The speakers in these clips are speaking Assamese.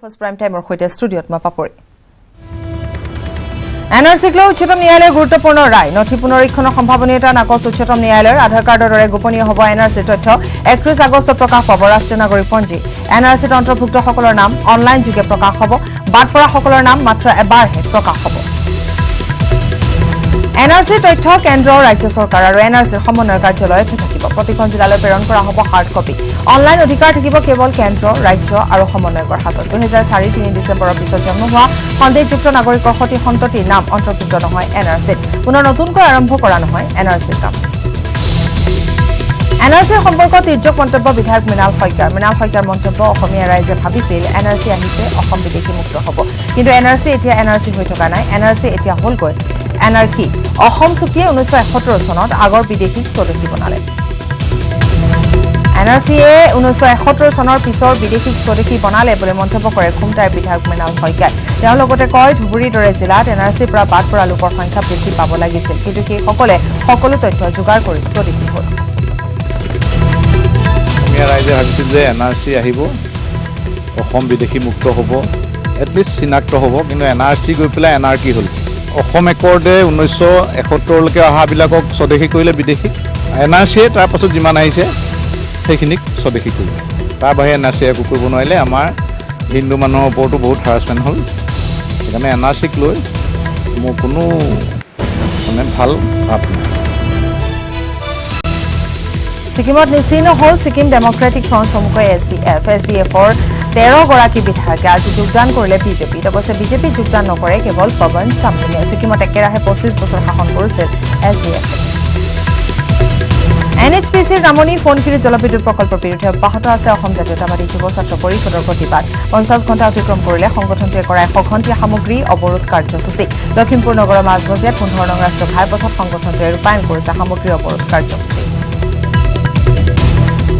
ফাৰ্ষ্ট প্ৰাইম টাইমৰ সৈতে ষ্টুডিঅ'ত মই পাপৰি এনআৰচিক লৈ উচ্চতম ন্যায়ালয়ৰ গুৰুত্বপূৰ্ণ ৰায় নথি পুনৰীক্ষণৰ সম্ভাৱনীয়তা নাকচ উচ্চতম ন্যায়ালয়ৰ আধাৰ কাৰ্ডৰ দৰে গোপনীয় হ'ব এনআৰচিৰ তথ্য 31 আগষ্ট প্ৰকাশ পাব ৰাষ্ট্ৰীয় নাগৰিকপঞ্জী এনআৰচিত অন্তৰ্ভুক্তসকলৰ নাম অনলাইন যোগে প্ৰকাশ হ'ব বাদ পৰাসকলৰ নাম মাত্ৰ এবাৰহে প্ৰকাশ হ'ব এনআৰচিৰ তথ্য কেন্দ্ৰ ৰাজ্য চৰকাৰ আৰু এনআৰচিৰ সমন্বয় কাৰ্যালয়ত থাকিব প্ৰতিখন জিলালৈ প্ৰেৰণ কৰা হ'ব হাৰ্ড কপি অনলাইন অধিকাৰ থাকিব কেৱল কেন্দ্ৰ ৰাজ্য আৰু সমন্বয়কৰ হাতত 2004 ডিচেম্বৰৰ পিছত জন্ম হোৱা সন্দেহযুক্ত নাগৰিকৰ সতি সন্ততিৰ নাম অন্তৰ্ভুক্ত নহয় এনআৰচিত পুনৰ নতুনকৈ আৰম্ভ কৰা নহয় এনআৰচিৰ কাম এনআৰচিৰ সম্পৰ্কত তিৰ্যক মন্তব্য বিধায়ক মৃণাল শইকীয়াৰ মন্তব্য অসমীয়া ৰাইজে ভাবিছিল এনআৰচি আহিছে অসম বিদেশী মুক্ত হ'ব কিন্তু এনআৰচি এতিয়া এনআৰচি হৈ থকা নাই এনআৰচি এতিয়া হ'লগৈ এনআৰকি অসম চুক্তিয়ে 1971 চনত আগৰ বিদেশীক স্বদেশী বনালে এনআৰচিয়ে 1971 চনৰ পিছৰ বিদেশীক স্বদেশী বনালে বুলি মন্তব্য কৰে খুমটাৰ বিধায়ক মৃণাল শইকীয়াই তেওঁ লগতে কয় ধুবুৰীৰ দৰে জিলাত এনআৰচিৰ পৰা বাদ পৰা লোকৰ সংখ্যা বৃদ্ধি পাব লাগিছিল কিন্তু সেইসকলে সকলো তথ্য যোগাৰ কৰি স্বদেশী হ'ল ৰাইজে ভাবিছিল যে এনআৰচি আহিব অসম বিদেশী মুক্ত হ'ব এটলিষ্ট চিনাক্ত হ'ব কিন্তু এনআৰচি গৈ পেলাই এনআৰকি হ'ল অসম একৰ্ডে 1971 লৈকে অহাবিলাকক স্বদেশী কৰিলে বিদেশীক এনআৰচিয়ে তাৰ পাছত যিমান আহিছে সেইখিনিক স্বদেশী কৰিলে তাৰ বাহিৰে এনআৰচি একো কৰিব নোৱাৰিলে আমাৰ হিন্দু মানুহৰ ওপৰতো বহুত হাৰাচমেণ্ট হ'ল সেইকাৰণে এনআৰচিক লৈ মোৰ কোনো ভাল ভাৱ নাই সিকিমত নিশ্চিহ্ন হ'ল সিকিম ডেমক্ৰেটিক ফ্ৰণ্ট চমুকৈ এছডিএফৰ 13 গৰাকী বিধায়কে আজি যোগদান কৰিলে বিজেপিত অৱশ্যে বিজেপিত যোগদান নকৰে কেৱল পৱন চামলিঙে সিকিমত একেৰাহে 25 বছৰ শাসন কৰিছিল এছডিএফ এনএইচপিচিৰ নামনি ফোনখিৰি জলবিদ্যুৎ প্ৰকল্পৰ বিৰুদ্ধে অব্যাহত আছে অসম জাতীয়তাবাদী যুৱ ছাত্ৰ পৰিষদৰ প্ৰতিবাদ 50 ঘণ্টা অতিক্ৰম কৰিলে সংগঠনটোৱে কৰা 100 ঘণ্টীয়া সামগ্ৰী অৱৰোধ কাৰ্যসূচী লখিমপুৰ নগৰৰ মাজমজিয়াত 15 নং ৰাষ্ট্ৰীয় ঘাইপথত সংগঠনটোৱে ৰূপায়ণ কৰিছে সামগ্ৰী অৱৰোধ কাৰ্যসূচী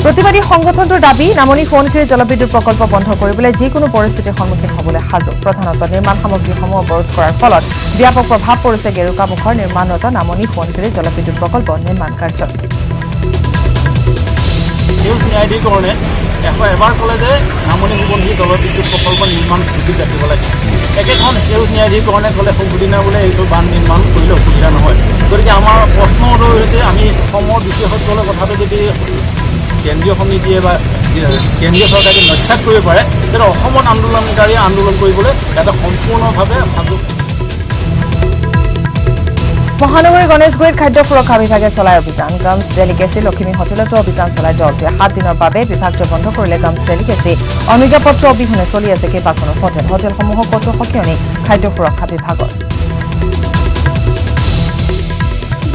প্ৰতিবাদী সংগঠনটোৰ দাবী নামনি ফোনখিৰি জলবিদ্যুৎ প্ৰকল্প বন্ধ কৰিবলৈ যিকোনো পৰিস্থিতিৰ সন্মুখীন হ'বলৈ সাজু প্ৰধানতঃ নিৰ্মাণ সামগ্ৰীসমূহ অৱৰোধ কৰাৰ ফলত ব্যাপক প্ৰভাৱ পৰিছে গেৰুকামুখৰ নিৰ্মাণৰত নামনি ফোনখিৰি জলবিদ্যুৎ প্ৰকল্প নিৰ্মাণ কাৰ্যত ন্যায়াধীকৰণে এবাৰ ক'লে যে নামনি সোৱণশিৰি জলবিদ্যুৎ প্ৰকল্প নিৰ্মাণ স্থগিত ৰাখিব লাগে একেখন সেউজ ন্যায়াধীকৰণে ক'লে সুবিধা বোলে এইটো বান্ধ নিৰ্মাণ কৰিলে অসুবিধা নহয় গতিকে আমাৰ প্ৰশ্ন উদয় হৈছে আমি অসমৰ বিশেষজ্ঞৰ কথাটো যদি কেন্দ্ৰীয় সমিতিয়ে বা কেন্দ্ৰীয় চৰকাৰে নস্যাৎ কৰিব পাৰে তেতিয়া অসমত আন্দোলনকাৰীয়ে আন্দোলন কৰিবলৈ এটা সম্পূৰ্ণভাৱে সাজু মহানগৰীৰ গণেশগুৰিত খাদ্য সুৰক্ষা বিভাগে চলাই অভিযান গামছ ডেলিকেচি লখিমী হোটেলতো অভিযান চলাই দলটোৱে 7 দিনৰ বাবে বিভাগটোৱে বন্ধ কৰিলে গামছ ডেলিকেচি অনুজ্ঞাপত্ৰ অবিহনে চলি আছে কেইবাখনো হোটেলসমূহক কঠোৰ সকিয়নি খাদ্য সুৰক্ষা বিভাগৰ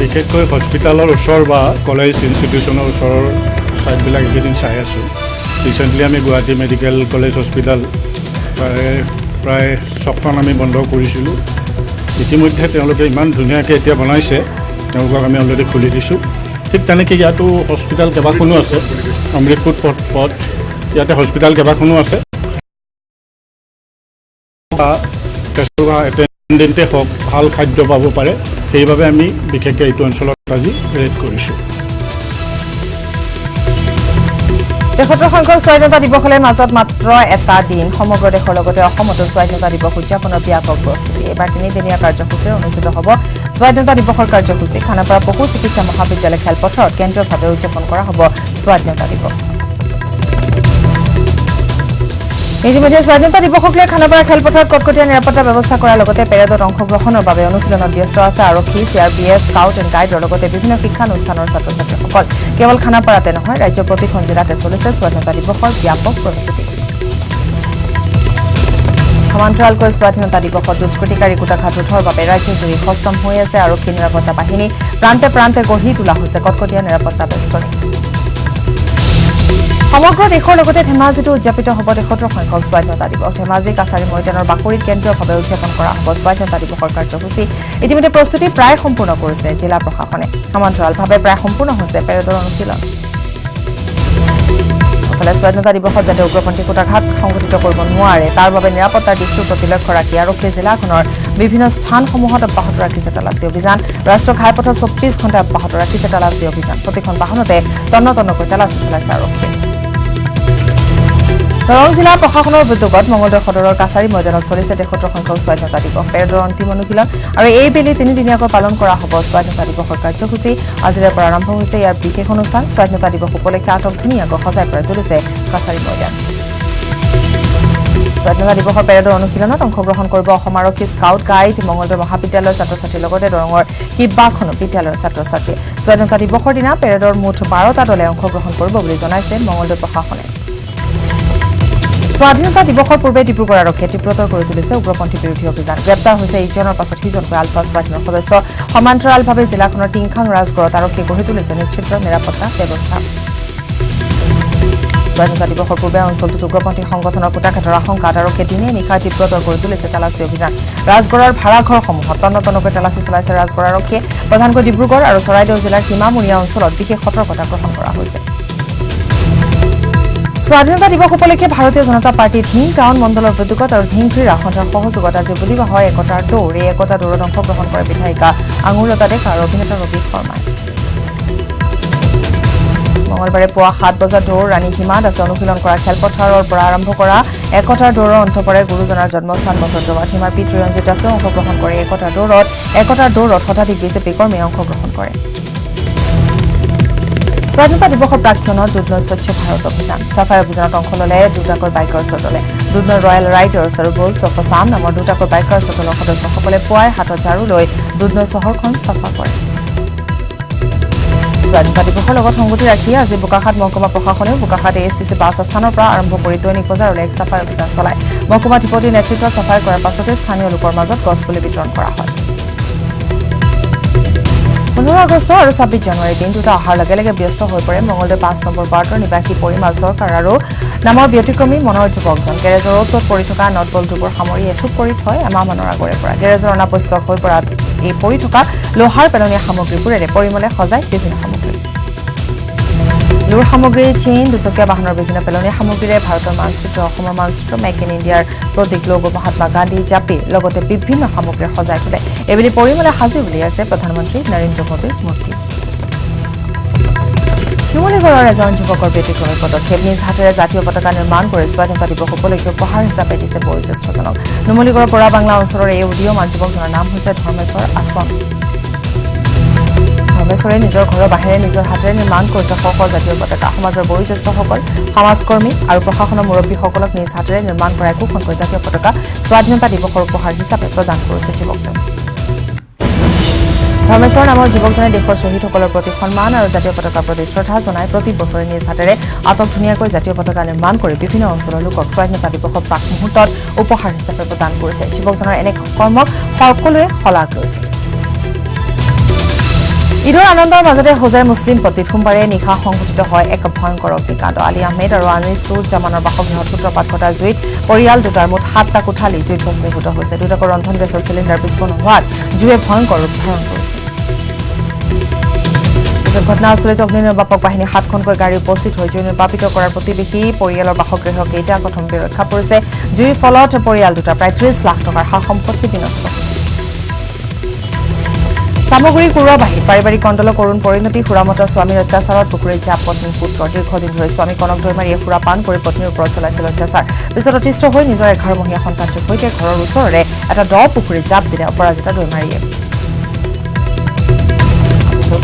বিশেষকৈ হস্পিটেলৰ ওচৰ বা কলেজ ইনষ্টিটিউচনৰ ওচৰৰ সাইডবিলাক এইকেইদিন চাই আছোঁ ৰিচেণ্টলি আমি গুৱাহাটী মেডিকেল কলেজ হস্পিটেল প্ৰায় 6খন আমি বন্ধ কৰিছিলোঁ ইতিমধ্যে তেওঁলোকে ইমান ধুনীয়াকৈ এতিয়া বনাইছে তেওঁলোকক আমি অলৰেডি খুলি দিছোঁ ঠিক তেনেকৈ ইয়াতো হস্পিটেল কেইবাখনো আছে অমৃতপুৰ পথ ইয়াতে হস্পিটেল কেইবাখনো আছে এটেণ্ডেণ্টে হওক ভাল খাদ্য পাব পাৰে সেইবাবে আমি বিশেষকৈ এইটো অঞ্চলত আজি ৰেড কৰিছোঁ দেশৰ সংখ্যক স্বাধীনতা দিৱসলৈ মাজত মাত্ৰ এটা দিন সমগ্ৰ দেশৰ লগতে অসমতো স্বাধীনতা দিৱস উদযাপনৰ ব্যাপক প্ৰস্তুতি এবাৰ 3দিনীয়া কাৰ্যসূচীৰে অনুষ্ঠিত হ'ব স্বাধীনতা দিৱসৰ কাৰ্যসূচী খানাপাৰা পশু চিকিৎসা মহাবিদ্যালয় খেলপথাৰত কেন্দ্ৰীয়ভাৱে উদযাপন কৰা হ'ব স্বাধীনতা দিৱস ইতিমধ্যে স্বাধীনতা দিৱসক লৈ খানাপাৰা খেলপথাৰত কটকটীয়া নিৰাপত্তা ব্যৱস্থা কৰাৰ লগতে পেৰেডত অংশগ্ৰহণৰ বাবে অনুশীলনত ব্যস্ত আছে আৰক্ষী চিআৰপিএফ স্কাউট এণ্ড গাইডৰ লগতে বিভিন্ন শিক্ষানুষ্ঠানৰ ছাত্ৰ ছাত্ৰীসকল কেৱল খানাপাৰাতে নহয় ৰাজ্যৰ প্ৰতিখন জিলাতে চলিছে স্বাধীনতা দিৱসৰ ব্যাপক প্ৰস্তুতি সমান্তৰালকৈ স্বাধীনতা দিৱসত দুষ্কৃতিকাৰী গোটাঘাট ৰোধৰ বাবে ৰাজ্যজুৰি সষ্টম হৈ আছে আৰক্ষী নিৰাপত্তা বাহিনী প্ৰান্তে প্ৰান্তে গঢ়ি তোলা হৈছে কটকটীয়া নিৰাপত্তা বেষ্টনী সমগ্ৰ দেশৰ লগতে ধেমাজিতো উদযাপিত হ'ব 73 সংখ্যক স্বাধীনতা দিৱস ধেমাজি কাছাৰী ময়দানৰ বাকৰিত কেন্দ্ৰীয়ভাৱে উদযাপন কৰা হ'ব স্বাধীনতা দিৱসৰ কাৰ্যসূচী ইতিমধ্যে প্ৰস্তুতি প্ৰায় সম্পূৰ্ণ কৰিছে জিলা প্ৰশাসনে সমান্তৰালভাৱে প্ৰায় সম্পূৰ্ণ হৈছে পেৰেডৰ অনুশীলন স্বাধীনতা দিৱসত যাতে উগ্ৰপন্থী গোটাঘাট সংঘটিত কৰিব নোৱাৰে তাৰ বাবে নিৰাপত্তাৰ দিশটোৰ প্ৰতি লক্ষ্য ৰাখি আৰক্ষীয়ে জিলাখনৰ বিভিন্ন স্থানসমূহত অব্যাহত ৰাখিছে তালাচী অভিযান ৰাষ্ট্ৰীয় ঘাইপথত 24 ঘণ্টা অব্যাহত ৰাখিছে তালাচী অভিযান প্ৰতিখন বাহনতে তন্ন তন্নকৈ তালাচী চলাইছে আৰক্ষীয়ে দৰং জিলা প্ৰশাসনৰ উদ্যোগত মঙলদৈ সদৰৰ কাছাৰী ময়দানত চলিছে 73 সংখ্যক স্বাধীনতা দিৱস পেৰেডৰ অন্তিম অনুশীলন আৰু এই বেলি 3 দিনীয়াকৈ পালন কৰা হ'ব স্বাধীনতা দিৱসৰ কাৰ্যসূচী আজিৰে পৰা আৰম্ভ হৈছে ইয়াৰ বিশেষ অনুষ্ঠান স্বাধীনতা দিৱস উপলক্ষে আটক ধুনীয়াকৈ সজাই পৰাই তুলিছে কাছাৰী ময়দান স্বাধীনতা দিৱসৰ পেৰেডৰ অনুশীলনত অংশগ্ৰহণ কৰিব অসম আৰক্ষী স্কাউট গাইড মঙলদৈ মহাবিদ্যালয়ৰ ছাত্ৰ-ছাত্ৰীৰ লগতে দৰঙৰ কেইবাখনো বিদ্যালয়ৰ ছাত্ৰ-ছাত্ৰীয়ে স্বাধীনতা দিৱসৰ দিনা পেৰেডৰ মুঠ 12টা দলে অংশগ্ৰহণ কৰিব বুলি জনাইছে মঙলদৈ প্ৰশাসনে স্বাধীনতা দিৱসৰ পূৰ্বে ডিব্ৰুগড় আৰক্ষীয়ে তীব্ৰতৰ কৰি তুলিছে উগ্ৰপন্থী বিৰোধী অভিযান গ্ৰেপ্তাৰ হৈছে ইজনৰ পাছত সিজনকৈ আলফা স্বাধীনৰ সদস্য সমান্তৰালভাৱে জিলাখনৰ টিংখাং ৰাজগড়ত আৰক্ষীয়ে গঢ়ি তুলিছে নিশ্চিত নিৰাপত্তা ব্যৱস্থা স্বাধীনতা দিৱসৰ পূৰ্বে অঞ্চলটোত উগ্ৰপন্থী সংগঠনৰ কুটাঘাটৰ আশংকাত আৰক্ষীয়ে দিনে নিশাই তীব্ৰতৰ কৰি তুলিছে তালাচী অভিযান ৰাজগড়ৰ ভাড়াঘৰসমূহত তন্নতন্নকৈ তালাচী চলাইছে ৰাজগড় আৰক্ষীয়ে প্ৰধানকৈ ডিব্ৰুগড় আৰু চৰাইদেউ জিলাৰ সীমামূৰীয়া অঞ্চলত বিশেষ সতৰ্কতা গ্ৰহণ কৰা হৈছে স্বাধীনতা দিৱস উপলক্ষে ভাৰতীয় জনতা পাৰ্টি ধিং টাউন মণ্ডলৰ উদ্যোগত আৰু ধিং ক্ৰীড়া সন্থাৰ সহযোগত আজি বুলিওৱা হয় একতাৰ দৌৰ এই একতা দৌৰত অংশগ্ৰহণ কৰে বিধায়িকা আঙুৰলতা ডেকা আৰু অভিনেতা ৰবি শৰ্মাই মঙলবাৰে পুৱা 7 বজাত দৌৰ ৰাণী হিমাত আছে অনুশীলন কৰা খেলপথাৰৰ পৰা আৰম্ভ কৰা একতাৰ দৌৰৰ অন্ত পৰে গুৰুজনাৰ জন্মস্থান বছৰজোৱাত হিমাৰ পিতৃ ৰঞ্জিত দাসেও অংশগ্ৰহণ কৰে একতাৰ দৌৰত শতাধিক বিজেপি কৰ্মীয়ে অংশগ্ৰহণ কৰে স্বাধীনতা দিৱসৰ প্ৰাক্ষণত দুধনৈ স্বচ্ছ ভাৰত অভিযান চাফাই অভিযানত অংশ ল'লে দুটাকৈ বাইকাৰ্ছৰ দলে দুধনৈ ৰয়েল ৰাইডাৰ্ছ আৰু গ'ল্ডছ অফ আছাম নামৰ দুটাকৈ বাইকাৰ্ছৰ দলৰ সদস্যসকলে পুৱাই হাতত ঝাৰু লৈ দুধনৈ চহৰখন চাফা কৰে স্বাধীনতা দিৱসৰ লগত সংগতি ৰাখি আজি বোকাখাত মহকুমা প্ৰশাসনেও বোকাখাত ASTC বাছ আস্থানৰ পৰা আৰম্ভ কৰি দৈনিক বজাৰলৈ এক চাফাই অভিযান চলায় মহকুমা ধিপতিৰ নেতৃত্বত চাফাই কৰাৰ পাছতে স্থানীয় লোকৰ মাজত গছপুলি বিতৰণ কৰা হয় 15 আগষ্ট আৰু 26 জানুৱাৰী দিন দুটা অহাৰ লগে লগে ব্যস্ত হৈ পৰে মঙলদৈ 5 নম্বৰ ৱাৰ্ডৰ নিবাসী পৰিমাল চৰকাৰ আৰু নামৰ ব্যতিক্ৰমী মনৰ যুৱকজন গেৰেজৰ অ'টত পৰি থকা নটবল্টুবোৰ সামৰি এঠুপ কৰি থয় এমাহমানৰ আগৰে পৰা গেৰেজৰ অনাৱশ্যক হৈ পৰা এই পৰি থকা লোহাৰ পেলনীয়া সামগ্ৰীবোৰেৰে পৰিমলে সজাই বিভিন্ন সামগ্ৰী লোৰ সামগ্ৰী চেইন দুচকীয়া বাহনৰ বিভিন্ন পেলনীয়া সামগ্ৰীৰে ভাৰতৰ মানচিত্ৰ অসমৰ মানচিত্ৰ মেক ইন ইণ্ডিয়াৰ প্ৰতীক লোগো মহাত্মা গান্ধী জাপিৰ লগতে বিভিন্ন সামগ্ৰী সজাই তোলে এইবুলি পৰিমলে সাজি উলিয়াইছে প্ৰধানমন্ত্ৰী নৰেন্দ্ৰ মোদীৰ মূৰ্তি নুমলীগড়ৰ এজন যুৱকৰ ব্যতিক্ৰমী পদক্ষেপ নিজ হাতেৰে জাতীয় পতাকা নিৰ্মাণ কৰি স্বাধীনতা দিৱস উপলক্ষে উপহাৰ হিচাপে দিছে বয়োজ্যেষ্ঠজনক নুমলীগড়ৰ পৰা বাংলা অঞ্চলৰ এই উদীয়মান যুৱকজনৰ নাম হৈছে ধৰ্মেশ্বৰ আসন ধৰ্মেশ্বৰে নিজৰ ঘৰৰ বাহিৰে নিজৰ হাতেৰে নিৰ্মাণ কৰিছে শ জাতীয় পতাকা সমাজৰ বয়োজ্যেষ্ঠসকল সমাজকৰ্মী আৰু প্ৰশাসনৰ মুৰব্বীসকলক নিজ হাতেৰে নিৰ্মাণ কৰা একোখনকৈ জাতীয় পতাকা স্বাধীনতা দিৱসৰ উপহাৰ হিচাপে প্ৰদান কৰিছে যুৱকজন ধৰ্মেশ্বৰ নামৰ যুৱকজনে দেশৰ শ্বহীদসকলৰ প্ৰতি সন্মান আৰু জাতীয় পতাকাৰ প্ৰতি শ্ৰদ্ধা জনাই প্ৰতি বছৰে নিজ হাতেৰে আটক ধুনীয়াকৈ জাতীয় পতাকা নিৰ্মাণ কৰি বিভিন্ন অঞ্চলৰ লোকক স্বাধীনতা দিৱসৰ প্ৰাক মুহূৰ্তত উপহাৰ হিচাপে প্ৰদান কৰিছে যুৱকজনৰ এনে কৰ্মক সকলোৱে শলাগ লৈছে ঈদৰ আনন্দৰ মাজতে হোজাই মুছলিম পট্টিত সোমবাৰে নিশা সংঘটিত হয় এক ভয়ংকৰ অগ্নিকাণ্ড আলী আহমেদ আৰু আনিছুজ্জামানৰ বাসগৃহত সূত্ৰপাত ঘটা জুইত পৰিয়াল দুটাৰ মুঠ 7টা কোঠালি জুইত ভস্মীভূত হৈছে দুটাকৈ ৰন্ধন গেছৰ চিলিণ্ডাৰ বিস্ফোৰণ হোৱাত জুয়ে ভয়ংকৰ ৰূপ ধাৰণ কৰিছে পিছত ঘটনাস্থলীত অগ্নি নিৰ্বাপক বাহিনী 7খনকৈ গাড়ী উপস্থিত হৈ জুই নিৰ্বাপিত কৰাৰ প্ৰতিবেশী পৰিয়ালৰ বাসগৃহ কেইটা প্ৰথমতে ৰক্ষা পৰিছে জুইৰ ফলত পৰিয়াল দুটা প্ৰায় 30 লাখ টকাৰ সা সম্পত্তি বিনষ্ট হৈছে সামগ্ৰী কুৰুৱাবাহী পাৰিবাৰিক কণ্ডলৰ কৰুণ পৰিণতি সুৰামতৰ স্বামীৰ অত্যাচাৰত পুখুৰীত জাপ পত্নীৰ পুত্ৰ দীৰ্ঘদিন ধৰি স্বামী কনক দৈমাৰীয়ে সুৰাপান কৰি পত্নীৰ ওপৰত চলাইছিল অত্যাচাৰ পিছত অতিষ্ঠ হৈ নিজৰ 11 মহীয়া সন্তানটোৰ সৈতে ঘৰৰ ওচৰৰে এটা দ পুখুৰীত জাপ দিলে অপৰাজিতা দৈমাৰীয়ে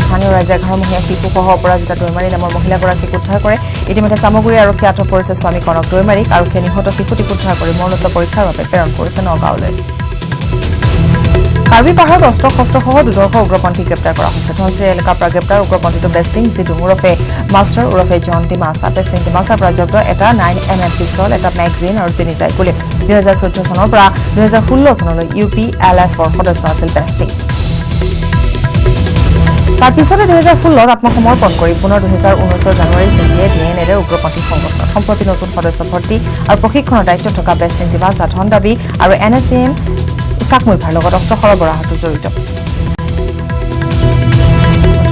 স্থানীয় ৰাইজে 11 মহীয়া শিশুসহ অপৰাজিতা দৈমাৰী নামৰ মহিলাগৰাকীক উদ্ধাৰ কৰে ইতিমধ্যে সামগ্ৰী আৰক্ষী আটক কৰিছে স্বামী কনক দৈমাৰীক আৰক্ষীয়ে নিহত শিশুটিক উদ্ধাৰ কৰি মৰণোত্তৰ পৰীক্ষাৰ বাবে প্ৰেৰণ কৰিছে নগাঁৱলৈ কাৰ্বি পাহাৰত অস্ত্ৰ শস্ত্ৰসহ দুৰ্ধৰ্ষ উগ্ৰপন্থী গ্ৰেপ্তাৰ কৰা হৈছে ধনচিৰি এলেকাৰ পৰা গ্ৰেপ্তাৰ উগ্ৰপন্থীটো বেষ্টিং জিডুং ওৰফে মাষ্টাৰ ওৰফে জন ডিমাছা বেষ্টিং ডিমাছাৰ পৰা জব্দ এটা 9mm পিষ্টল এটা মেগজিন আৰু 3 জাই গুলী 2014 চনৰ পৰা 2016 চনলৈ UPLF-ৰ সদস্য আছিল বেষ্টিং তাৰ পিছতে 2016ত আত্মসমৰ্পণ কৰি পুনৰ 2019 জানুৱাৰীত জঙ্গীয়ে DNAৰ উগ্ৰপন্থী সংগঠনত সম্প্ৰতি নতুন সদস্য ভৰ্তি আৰু প্ৰশিক্ষণৰ দায়িত্ব থকা বেষ্টিং ডিমাছা ধন দাবী আৰু NSM চাকমুইফাৰ লগত অস্ত্ৰ সৰবৰাহতো জড়িত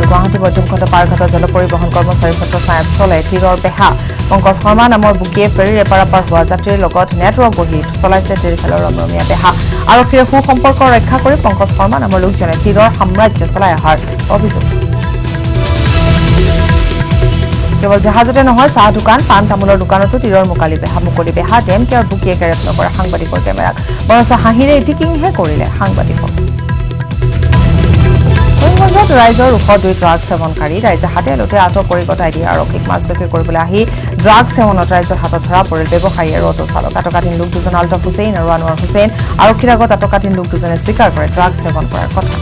গুৱাহাটী মধ্যমখণ্ড পাৰঘাটৰ জল পৰিবহণ কৰ্মচাৰী ছাত্ৰ ছায়াত চলে তীৰৰ বেহা পংকজ শৰ্মা নামৰ বুকিয়ে ফেৰীৰে পাৰাপাৰ হোৱা যাত্ৰীৰ লগত নেটৱৰ্ক গঢ়ি চলাইছে তীৰফালৰ ৰমৰমীয়া বেহা আৰক্ষীৰ সুসম্পৰ্ক ৰক্ষা কৰি পংকজ শৰ্মা নামৰ লোকজনে তীৰৰ সাম্ৰাজ্য চলাই অহাৰ অভিযোগ কেৱল জাহাজতে নহয় চাহ দোকান পাণ তামোলৰ দোকানতো তীৰৰ মুকলি বেহা ডেম কেয়াৰ বুকিয়ে কেৰেপ নকৰে সাংবাদিকৰ কেমেৰাক বৰঞ্চ হাঁহিৰে ইটিকিংহে কৰিলে সাংবাদিকক কৰিমগঞ্জত ৰাইজৰ 2 ড্ৰাগ সেৱনকাৰী ৰাইজে হাতে লোটে আটক কৰি গতাই দিয়ে আৰক্ষীক মাছ বিক্ৰী কৰিবলৈ আহি ড্ৰাগ সেৱনত ৰাইজৰ হাতত ধৰা পৰিল ব্যৱসায়ী আৰু অটো চালক আটকাধীন লোক দুজন আলতাফ হুছেইন আৰু আনোৱাৰ হুছেইন আৰক্ষীৰ আগত আটকাধীন লোক দুজনে স্বীকাৰ কৰে ড্ৰাগ সেৱন কৰাৰ কথা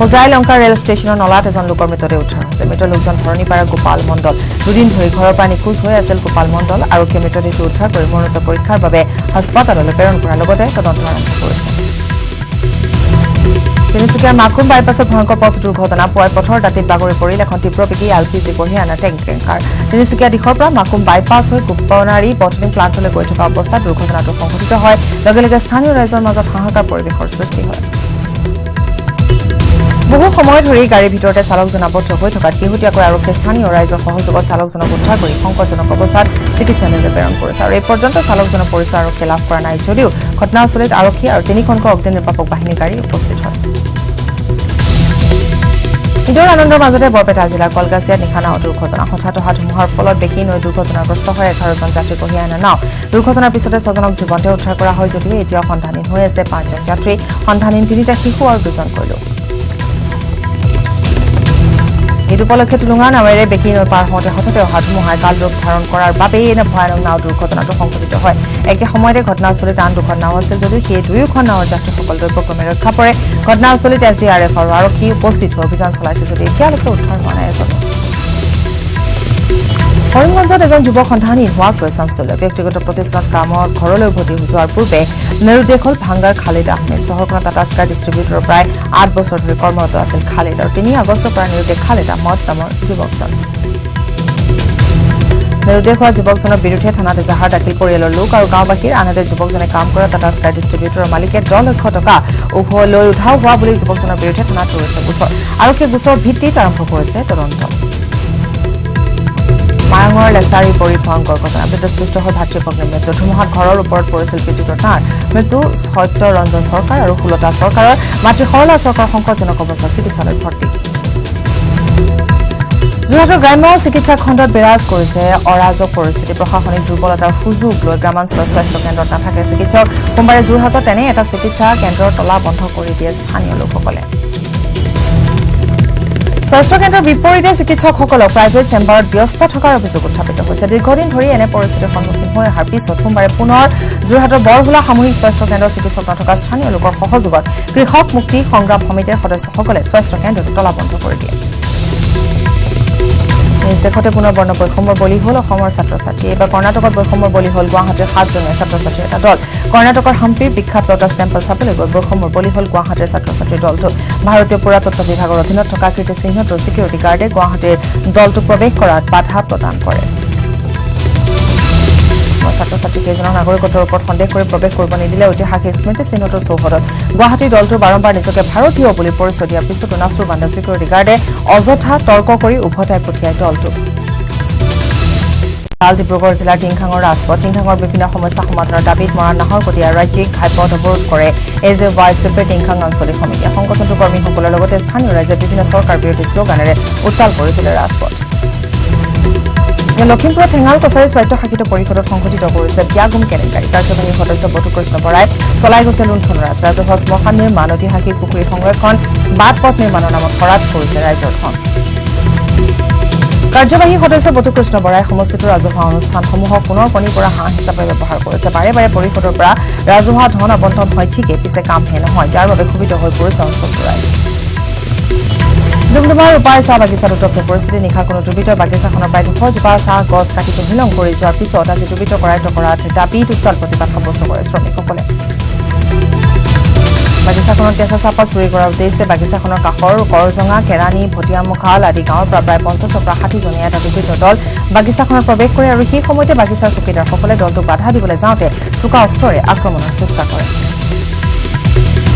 হোজাই লংকা ৰেল ষ্টেচনৰ নলাত এজন লোকৰ মৃতদেহ উদ্ধাৰ হৈছে মৃত লোকজন ধৰণীপাৰা গোপাল মণ্ডল দুদিন ধৰি ঘৰৰ পৰা নিখোজ হৈ আছিল গোপাল মণ্ডল আৰক্ষীয়ে মৃতদেহটো উদ্ধাৰ কৰি মৰণোত্তৰ পৰীক্ষাৰ বাবে হাস্পতাললৈ প্ৰেৰণ কৰাৰ লগতে তদন্ত আৰম্ভ কৰিছে তিনিচুকীয়াৰ মাকুম বাইপাছত ভয়ংকৰ পথ দুৰ্ঘটনা পুৱাই পথৰ দাঁতিত বাগৰি পৰিল এখন তীব্ৰবেগী LPG কঢ়িয়াই অনা টেংকাৰ তিনিচুকীয়া দিশৰ পৰা মাকুম বাইপাছ হৈ গোপনাৰী বটলিং প্লাণ্টলৈ গৈ থকা অৱস্থাত দুৰ্ঘটনাটো সংঘটিত হয় লগে লগে স্থানীয় ৰাইজৰ মাজত হাহাকাৰ পৰিৱেশৰ সৃষ্টি হয় বহু সময় ধৰি গাড়ীৰ ভিতৰতে চালকজন আবদ্ধ হৈ থকাত শেহতীয়াকৈ আৰক্ষীয়ে স্থানীয় ৰাইজৰ সহযোগত চালকজনক উদ্ধাৰ কৰি সংকটজনক অৱস্থাত চিকিৎসালয়লৈ প্ৰেৰণ কৰিছে আৰু এই পৰ্যন্ত চালকজনৰ পৰিচয় আৰক্ষীয়ে লাভ কৰা নাই যদিও ঘটনাস্থলীত আৰক্ষী আৰু 3খনকৈ অগ্নি নিৰ্বাপক বাহিনীৰ গাড়ী উপস্থিত হয় ঈদৰ আনন্দৰ মাজতে বৰপেটা জিলাৰ কলগাছিয়াত নিশা নাও দুৰ্ঘটনা হঠাৎ অহা ধুমুহাৰ ফলত বেকী নৈ দুৰ্ঘটনাগ্ৰস্ত হয় 11জন যাত্ৰী কঢ়িয়াই অনা নাও দুৰ্ঘটনাৰ পিছতে 6জনক জীৱনতে উদ্ধাৰ কৰা হয় যদিও এতিয়াও সন্ধানহীন হৈ আছে 5জন যাত্ৰী সন্ধানহীন 3টা শিশু আৰু 2জনকৈ লোক ঈদ উপলক্ষে টুলুঙা নাৱেৰে বেকী নৈ পাৰ হওঁতে হঠাতে অহা ধুমুহাই কাল ৰূপ ধাৰণ কৰাৰ বাবেই এনে ভয়ানক নাও দুৰ্ঘটনাটো সংঘটিত হয় একে সময়তে ঘটনাস্থলীত আন 2খন নাও আছিল যদিও সেই 2খন নাৱৰ যাত্ৰীসকল দৈৱক্ৰমে ৰক্ষা পৰে ঘটনাস্থলীত SDRF আৰু আৰক্ষী উপস্থিত হৈ অভিযান চলাইছে যদি এতিয়ালৈকে উদ্ধাৰ হোৱা নাই এজন কৰিমগঞ্জত এজন যুৱক সন্ধানহীন হোৱাক লৈ চাঞ্চল্য ব্যক্তিগত প্ৰতিষ্ঠানত কামত ঘৰলৈ উভতি যোৱাৰ পূৰ্বে নেৰুদেশ হ'ল ভাংগাৰ খালিদ আহমেদ চহৰখনত টাটা স্কাই ডিষ্ট্ৰিবিউটৰৰ প্ৰায় 8 বছৰ ধৰি কৰ্মৰত আছিল খালিদ আৰু 3 আগষ্টৰ পৰা নেৰুদেশ খালিদ আহমদ নামৰ যুৱকজন নেৰুদেশ হোৱা যুৱকজনৰ বিৰুদ্ধে থানাত এজাহাৰ দাখিল পৰিয়ালৰ লোক আৰু গাঁওবাসীৰ আনহাতে যুৱকজনে কাম কৰা টাটা স্কাই ডিষ্ট্ৰিবিউটৰৰ মালিকে 10 লাখ টকা লৈ উধাও হোৱা বুলি যুৱকজনৰ বিৰুদ্ধে থানাত কৰিছে গোচৰ আৰক্ষীয়ে গোচৰ ভিত্তিত আৰম্ভ কৰিছে তদন্ত মায়ঙৰ লেচাৰী পৰি ভয়ংকৰ ঘটনা বিদ্যুৎস্পৃষ্ট হৈ ভাতৃপগ্নীৰ মৃত্যু ধুমুহাত ঘৰৰ ওপৰত পৰিছিল বিদ্যুতৰ তাঁৰ মৃত্যু সত্য ৰঞ্জন চৰকাৰ আৰু সুলতা চৰকাৰৰ মাতৃ সৰলা চৰকাৰ সংকটজনক অৱস্থাত চিকিৎসালয়ত ভৰ্তি যোৰহাটৰ গ্ৰাম্য চিকিৎসা খণ্ডত বিৰাজ কৰিছে অৰাজক পৰিস্থিতি প্ৰশাসনিক দুৰ্বলতাৰ সুযোগ লৈ গ্ৰামাঞ্চলৰ স্বাস্থ্য কেন্দ্ৰত নাথাকে চিকিৎসক সোমবাৰে যোৰহাটত তেনে এটা চিকিৎসা কেন্দ্ৰৰ তলা বন্ধ কৰি দিয়ে স্থানীয় লোকসকলে স্বাস্থ্য কেন্দ্ৰৰ বিপৰীতে চিকিৎসকসকলক প্ৰাইভেট চেম্বাৰত ব্যস্ত থকাৰ অভিযোগ উত্থাপিত হৈছে দীৰ্ঘদিন ধৰি এনে পৰিস্থিতিৰ সন্মুখীন হৈ অহাৰ পিছত সোমবাৰে পুনৰ যোৰহাটৰ বৰহোলা সামূহিক স্বাস্থ্য কেন্দ্ৰৰ চিকিৎসক নথকা স্থানীয় লোকৰ সহযোগত কৃষক মুক্তি সংগ্ৰাম সমিতিৰ সদস্যসকলে স্বাস্থ্য কেন্দ্ৰটো তলাবন্ধ কৰি দিয়ে নিজ দেশতে পুনৰ বৰ্ণ বৈষম্যৰ বলি হ'ল অসমৰ ছাত্ৰ ছাত্ৰী এইবাৰ কৰ্ণাটকত বৈষম্যৰ বলি হ'ল গুৱাহাটীৰ 7জনীয়া ছাত্ৰ ছাত্ৰীৰ এটা দল কৰ্ণাটকৰ হাম্পিৰ বিখ্যাত লোটাছ টেম্পল চাবলৈ গৈ বৈষম্যৰ বলি হ'ল গুৱাহাটীৰ ছাত্ৰ ছাত্ৰীৰ দলটো ভাৰতীয় পুৰাতত্ব বিভাগৰ অধীনত থকা কীৰ্তিচিহ্নত চিকিউৰিটি গাৰ্ডে গুৱাহাটীৰ দলটো প্ৰৱেশ কৰাত বাধা প্ৰদান কৰে ছাত্ৰ ছাত্ৰী কেইজনৰ নাগৰিকত্বৰ ওপৰত সন্দেহ কৰি প্ৰৱেশ কৰিব নিদিলে ঐতিহাসিক স্মৃতি চিহ্নটোৰ চৌহদত গুৱাহাটীৰ দলটোৰ বাৰম্বাৰ নিজকে ভাৰতীয় বুলি পৰিচয় দিয়াৰ পিছতো নাছুৰ বান্দা চিকিউৰিটি গাৰ্ডে অযথা তৰ্ক কৰি উভতাই পঠিয়ায় দলটোক ডিব্ৰুগড় জিলাৰ টিংখাঙৰ ৰাজপথ টিংখাঙৰ বিভিন্ন সমস্যা সমাধানৰ দাবীত মৰাণ নাহৰকটীয়া ৰাজ্যিক ঘাইপথ অৱৰোধ কৰে AJYCP টিংখাং আঞ্চলিক সমিতিয়ে সংগঠনটোৰ কৰ্মীসকলৰ লগতে স্থানীয় ৰাইজে বিভিন্ন চৰকাৰ বিৰোধী শ্লোগানেৰে উত্তাল কৰি তোলে ৰাজপথ লখিমপুৰৰ ঠেঙাল কছাৰী স্বায়ত্তশাসিত পৰিষদত সংঘটিত কৰিছে ব্যাগুম কেলেংকাৰী কাৰ্যবাহী সদস্য বটুকৃষ্ণ বৰাই চলাই গৈছে লুণ্ঠনৰাজ ৰাজহুৱা শ্মশান নিৰ্মাণ ঐতিহাসিক পুখুৰী সংৰক্ষণ বাট পথ নিৰ্মাণৰ নামত খৰাজ কৰিছে ৰাইজৰ ধন কাৰ্যবাহী সদস্য বটুকৃষ্ণ বৰাই সমষ্টিটোৰ ৰাজহুৱা অনুষ্ঠানসমূহক পুনৰ কণীৰ পৰা হাঁহ হিচাপে ব্যৱহাৰ কৰিছে বাৰে বাৰে পৰিষদৰ পৰা ৰাজহুৱা ধন আবণ্টন হয় ঠিকেই পিছে কামহে নহয় যাৰ বাবে ক্ষোভিত হৈ পৰিছে অঞ্চলটোৰ ৰাইজ ডুমডুমাৰ উপায় চাহ বাগিচাত উত্তপ্ত পৰিস্থিতি নিশা কোনো দুৰ্বৃত্ত বাগিচাখনৰ প্ৰায় 200 জোপা চাহ গছ কাটি তহিলং কৰি যোৱাৰ পিছত আজি দুৰ্বৃত্ত কৰায়ত্ব কৰাত দাবীত উত্তাল প্ৰতিবাদ সাব্যস্ত কৰে শ্ৰমিকসকলে বাগিচাখনত কেঁচা চাহপাত চুৰি কৰাৰ উদ্দেশ্যে বাগিচাখনৰ কাষৰ কৰজঙা কেৰাণী ভটিয়ামুখাল আদি গাঁৱৰ পৰা প্ৰায় 50 পৰা 60জনীয়া এটা দুৰ্বৃত্ত দল বাগিচাখনত প্ৰৱেশ কৰে আৰু সেই সময়তে বাগিচাৰ চকীদাৰসকলে দলটোক বাধা দিবলৈ যাওঁতে চোকা অস্ত্ৰৰে আক্ৰমণৰ চেষ্টা কৰে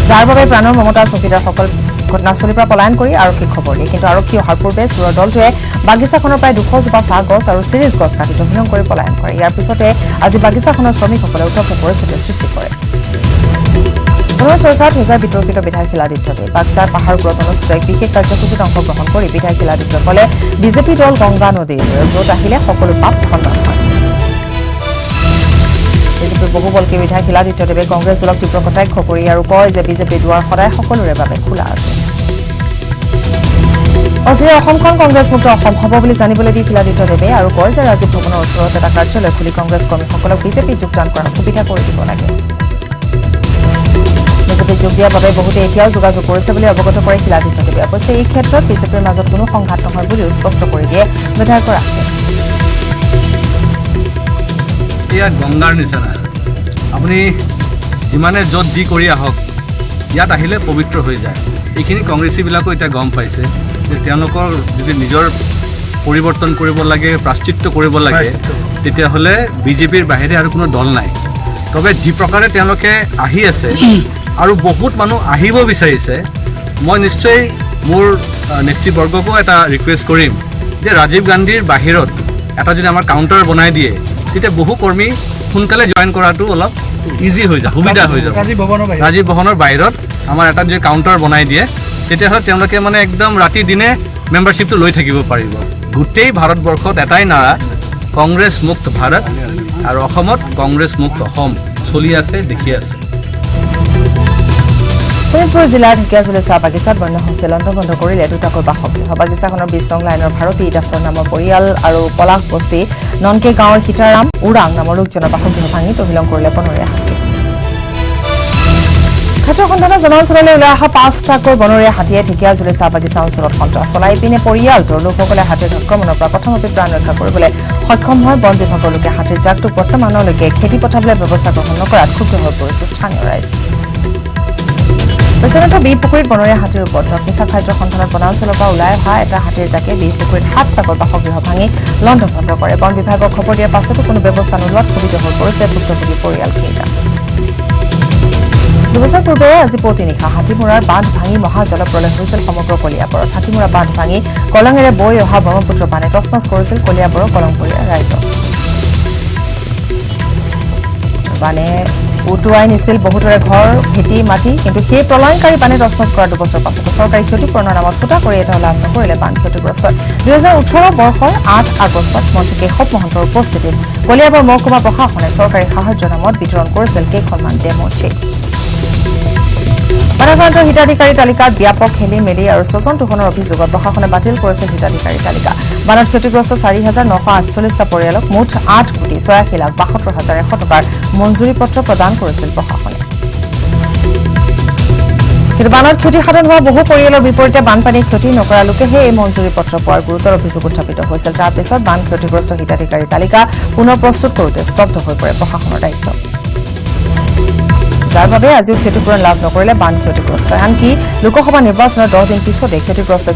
যাৰ বাবে প্ৰাণৰ মমতা চকীদাৰসকল ঘটনাস্থলীৰ পৰা পলায়ন কৰি আৰক্ষীক খবৰ দিয়ে কিন্তু আৰক্ষী অহাৰ পূৰ্বে চোৰৰ দলটোৱে বাগিচাখনৰ প্ৰায় 200 জোপা চাহ গছ আৰু চিৰিজ গছ কাটি তহিলং কৰি পলায়ন কৰে ইয়াৰ পিছতে আজি বাগিচাখনৰ শ্ৰমিকসকলে উত্তপ্ত পৰিস্থিতিৰ সৃষ্টি কৰে জনৰ চৰ্চাত হেজাৰ বিতৰ্কিত বিধায়ক শিলাদিত্যতে বাক্সাৰ পাহাৰপুৰত অনুষ্ঠিত এক বিশেষ কাৰ্যসূচীত অংশগ্ৰহণ কৰি বিধায়ক শিলাদিত্যসকলে বিজেপি দল গংগা নদীৰ য'ত আহিলে সকলো পাপ খণ্ডন হয়। বিজেপিৰ বহুবলকী বিধায়ক শিলাদিত্যদেৱে কংগ্ৰেছ দলক তীব্ৰ কটাক্ষ কৰি আৰু কয় যে বিজেপিৰ দুৱাৰ সদায় সকলোৰে বাবে খোলা আছে। অচিৰে অসমখন কংগ্ৰেছমুক্ত অসম হ'ব বুলি জানিবলৈ দি শিলাদিত্যদেৱে আৰু কয় যে ৰাজীৱ ভৱনৰ ওচৰত এটা কাৰ্যালয় খুলি কংগ্ৰেছ কৰ্মীসকলক বিজেপিত যোগদান কৰাৰ সুবিধা কৰি দিব লাগে। বিজেপিত যোগ দিয়াৰ বাবে বহুতে এতিয়াও যোগাযোগ কৰিছে বুলি অৱগত কৰে শিলাদিত্যদেৱে। অৱশ্যে এই ক্ষেত্ৰত বিজেপিৰ মাজত কোনো সংঘাত নহয় বুলিও স্পষ্ট কৰি দিয়ে বিধায়কগৰাকীয়ে। এয়া গংগাৰ নিচিনা আপুনি যিমানে য'ত যি কৰি আহক ইয়াত আহিলে পবিত্ৰ হৈ যায়। এইখিনি কংগ্ৰেছীবিলাকো এতিয়া গম পাইছে যে তেওঁলোকৰ যদি নিজৰ পৰিৱৰ্তন কৰিব লাগে, প্ৰাশ্চিত্য কৰিব লাগে, তেতিয়াহ'লে বিজেপিৰ বাহিৰে আৰু কোনো দল নাই। তবে যি প্ৰকাৰে তেওঁলোকে আহি আছে আৰু বহুত মানুহ আহিব বিচাৰিছে, মই নিশ্চয় মোৰ নেতৃবৰ্গকো এটা ৰিকুৱেষ্ট কৰিম যে ৰাজীৱ গান্ধীৰ বাহিৰত এটা যদি আমাৰ কাউণ্টাৰ বনাই দিয়ে তেতিয়া বহু কৰ্মী সোনকালে জইন কৰাটো অলপ ইজি হৈ যাব, সুবিধা হৈ যাব। ৰাজীৱ ভৱনৰ বাহিৰত আমাৰ এটা যদি কাউণ্টাৰ বনাই দিয়ে তেতিয়াহ'লে তেওঁলোকে মানে একদম ৰাতি দিনে মেম্বাৰশ্বিপটো লৈ থাকিব পাৰিব। গোটেই ভাৰতবৰ্ষত এটাই নাৰা কংগ্ৰেছ মুক্ত ভাৰত আৰু অসমত কংগ্ৰেছ মুক্ত অসম চলি আছে, দেখি আছে। শোণিতপুৰ জিলাৰ ঢেকীয়াজুলি চাহ বাগিচাত বন্য হস্তীয়ে লণ্ডভণ্ড কৰিলে দুটাকৈ বাসগৃহ। বাগিচাখনৰ 20 নং লাইনৰ ভাৰতী দাসৰ নামৰ পৰিয়াল আৰু পলাশ বস্তি ননকে গাঁৱৰ সীতাৰাম উৰাং নামৰ লোকজনৰ বাসগৃহ ভাঙি তহিলং কৰিলে বনৰীয়া হাতী। খাদ্যৰ সন্ধানত জনাঞ্চললৈ ওলাই অহা 5টাকৈ বনৰীয়া হাতীয়ে ঢেকীয়াজুলি চাহ বাগিচা অঞ্চলত সন্ত্ৰাস চলাই পিনে পৰিয়ালটোৰ লোকসকলে হাতীৰ আক্ৰমণৰ পৰা প্ৰথমতে প্ৰাণ ৰক্ষা কৰিবলৈ সক্ষম হয়। বন বিভাগৰ লোকে হাতীৰ জাকটোক বৰ্তমানলৈকে খেদি পঠাবলৈ ব্যৱস্থা গ্ৰহণ নকৰাত ক্ষুব্ধ হৈ পৰিছে স্থানীয় ৰাইজ। বেচেনাথৰ বি পুখুৰীত বনৰীয়া হাতীৰ উপদ্ৰৱ। নিশা খাদ্যৰ সন্ধানত বনাঞ্চলৰ পৰা ওলাই অহা এটা হাতীৰ জাকে বি পুখুৰীত 7টাকৈ বাসগৃহ ভাঙি লণ্ডভণ্ড কৰে। বন বিভাগক খবৰ দিয়াৰ পাছতো কোনো ব্যৱস্থা নোলোৱাত ক্ষোভিত হৈ পৰিছে ভুক্তভোগী পৰিয়ালকেইটা। দুবছৰ পূৰ্বে আজি পুৱতি নিশা হাতীমূৰাৰ বান্ধ ভাঙি মহা জলপ্ৰলয় হৈছিল সমগ্ৰ কলিয়াবৰত। হাতীমূৰা বান্ধ ভাঙি কলঙেৰে বৈ অহা ব্ৰহ্মপুত্ৰ বানে তছনছ কৰিছিল কলিয়াবৰৰ কলংপৰীয়া ৰাইজক। বানে উটুৱাই নিছিল বহুতৰে ঘৰ, ভেটি, মাটি। কিন্তু সেই প্ৰলয়ংকাৰী বানে তছনছ কৰাৰ দুবছৰ পাছতো চৰকাৰী ক্ষতিপূৰণৰ নামত ফুটা কৰি এটাও লাভ নকৰিলে বান ক্ষতিগ্ৰস্ত। 2018 বৰ্ষৰ 8 আগষ্টত মন্ত্ৰী কেশৱ মহন্তৰ উপস্থিতিত কলিয়াবৰ মহকুমা প্ৰশাসনে চৰকাৰী সাহায্যৰ নামত বিতৰণ কৰিছিল কেইখনমান ডেমো চেক। বানাক্ৰান্তৰ হিতাধিকাৰী তালিকাত ব্যাপক খেলি মেলি আৰু স্বজন তোষণৰ অভিযোগত প্ৰশাসনে বাতিল কৰিছিল হিতাধিকাৰী তালিকা। বানত ক্ষতিগ্ৰস্ত 4,948টা পৰিয়ালক মুঠ 8,86,72,100 টকাৰ মঞ্জুৰি পত্ৰ প্ৰদান কৰিছিল প্ৰশাসনে। কিন্তু বানত ক্ষতিসাধন হোৱা বহু পৰিয়ালৰ বিপৰীতে বানপানী ক্ষতি নকৰা লোকেহে এই মঞ্জুৰি পত্ৰ পোৱাৰ গুৰুতৰ অভিযোগ উত্থাপিত হৈছিল। তাৰ পিছত বান ক্ষতিগ্ৰস্ত হিতাধিকাৰী তালিকা পুনৰ প্ৰস্তুত কৰোঁতে স্তব্ধ হৈ পৰে প্ৰশাসনৰ দায়িত্ব। যাৰ বাবে আজিও ক্ষতিপূৰণ লাভ নকৰিলে বান ক্ষতিগ্ৰস্ত। আনকি লোকসভা নিৰ্বাচনৰ 10 দিন পিছতে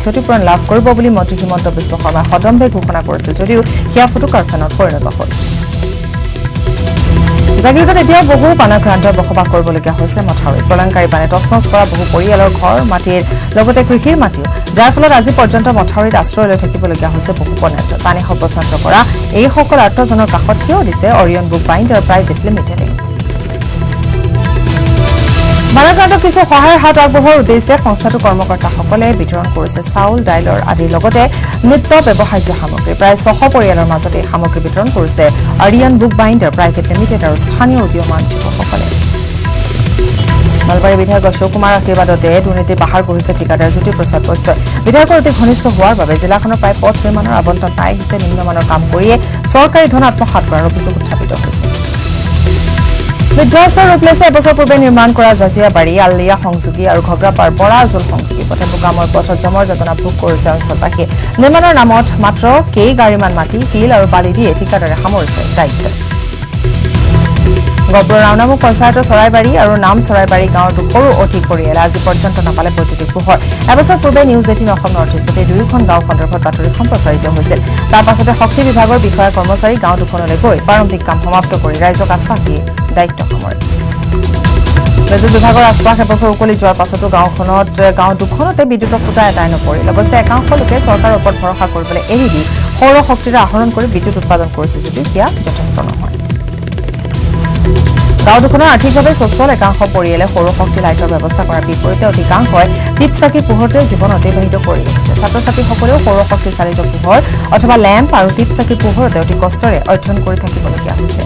ক্ষতিপূৰণ লাভ কৰিব বুলি মন্ত্ৰী হিমন্ত বিশ্ব শৰ্মাই সদম্ভে ঘোষণা কৰিছিল যদিও সেয়া ফুটুকাৰ ফেনত পৰিণত হ'ল। জাগিৰোডত এতিয়াও বহু বানাক্ৰান্তই বসবাস কৰিবলগীয়া হৈছে মথাউৰিত। প্ৰলয়ংকাৰী বানে তছনছ কৰা বহু পৰিয়ালৰ ঘৰ, মাটিৰ লগতে কৃষিৰ মাটিও, যাৰ ফলত আজি পৰ্যন্ত মথাউৰিত আশ্ৰয় লৈ থাকিবলগীয়া হৈছে বহু বন্যাৰ্ত। পানী সৰ্বস্বান্ত কৰা এইসকল আৰ্তজনৰ কাষত থিয় দিছে অৰিয়ন বুক বাইণ্ডাৰ প্ৰাইভেট লিমিটেডে। বানাক্ৰান্তক কিছু সহায়ৰ হাত আগবঢ়োৱাৰ উদ্দেশ্যে সংস্থাটোৰ কৰ্মকৰ্তাসকলে বিতৰণ কৰিছে চাউল, দাইলৰ আদিৰ লগতে নিত্য ব্যৱহাৰ্য সামগ্ৰী। প্ৰায় 600 পৰিয়ালৰ মাজত এই সামগ্ৰী বিতৰণ কৰিছে Orion book binder private limited আৰু স্থানীয় উদীয়মান যুৱকসকলে। নলবাৰী বিধায়ক অশোক কুমাৰ আশীৰ্বাদতে দুৰ্নীতিৰ পাহাৰ গঢ়িছে ঠিকাদাৰ জ্যোতিপ্ৰসাদ বৈশ্যই। বিধায়কৰ অতি ঘনিষ্ঠ হোৱাৰ বাবে জিলাখনৰ প্ৰায় পথ নিৰ্মাণৰ আবণ্টন পাই আহিছে। নিম্নমানৰ কাম কৰিয়ে চৰকাৰী ধন আত্মসাৎ কৰাৰ অভিযোগ উত্থাপিত হৈছে। বিধ্বস্ত ৰূপ লৈছে এবছৰ পূৰ্বে নিৰ্মাণ কৰা জাজিয়াবাৰী, আল্লিয়া সংযোগী আৰু ঘগ্ৰাপাৰ বৰাজল সংযোগী পথে বোকামৰ পথত জমৰ যাতনা ভোগ কৰিছে অঞ্চলবাসীয়ে। নিৰ্মাণৰ নামত মাত্ৰ কেইগাড়ীমান মাটি, শিল আৰু বালি দিয়ে ঠিকাদাৰে সামৰিছে দায়িত্ব। গহপুৰৰ ৰাওনামুখ পঞ্চায়তৰ চৰাইবাৰী আৰু নাম চৰাইবাৰী গাঁৱৰ 200ৰো অধিক পৰিয়ালে আজি পৰ্যন্ত নাপালে বৈদ্যুতিক পোহৰ। এবছৰ পূৰ্বে News 18 অসম নৰ্থ ইষ্টত এই দুয়োখন গাঁও সন্দৰ্ভত বাতৰি সম্প্ৰচাৰিত হৈছিল। তাৰ পাছতে শক্তি বিভাগৰ বিষয়া কৰ্মচাৰী গাঁও দুখনলৈ গৈ প্ৰাৰম্ভিক কাম সমাপ্ত কৰি ৰাইজক আশ্বাস দিয়ে দায়িত্ব সামৰে। বিদ্যুৎ বিভাগৰ আশ্বাস এবছৰ উকলি যোৱাৰ পাছতো গাঁও দুখনতে বিদ্যুতৰ খুঁটা এটাই নপৰিল। অৱশ্যে একাংশ লোকে চৰকাৰৰ ওপৰত ভৰসা কৰিবলৈ এৰি দি সৌৰ শক্তিৰে আহৰণ কৰি বিদ্যুৎ উৎপাদন কৰিছে যদিও সেয়া যথেষ্ট নহয়। গাঁও দুখনৰ আৰ্থিকভাৱে সচ্ছল একাংশ পৰিয়ালে সৌৰশক্তি লাইটৰ ব্যৱস্থা কৰাৰ বিপৰীতে অধিকাংশই টিপচাকি পোহৰতে জীৱন অতিবাহিত কৰি আহিছে ছাত্ৰ ছাত্ৰীসকলেও সৌৰশক্তি চালিত পোহৰ অথবা লেম্প আৰু টিপচাকি পোহৰতে অতি কষ্টৰে অধ্যয়ন কৰি থাকিবলগীয়া হৈছে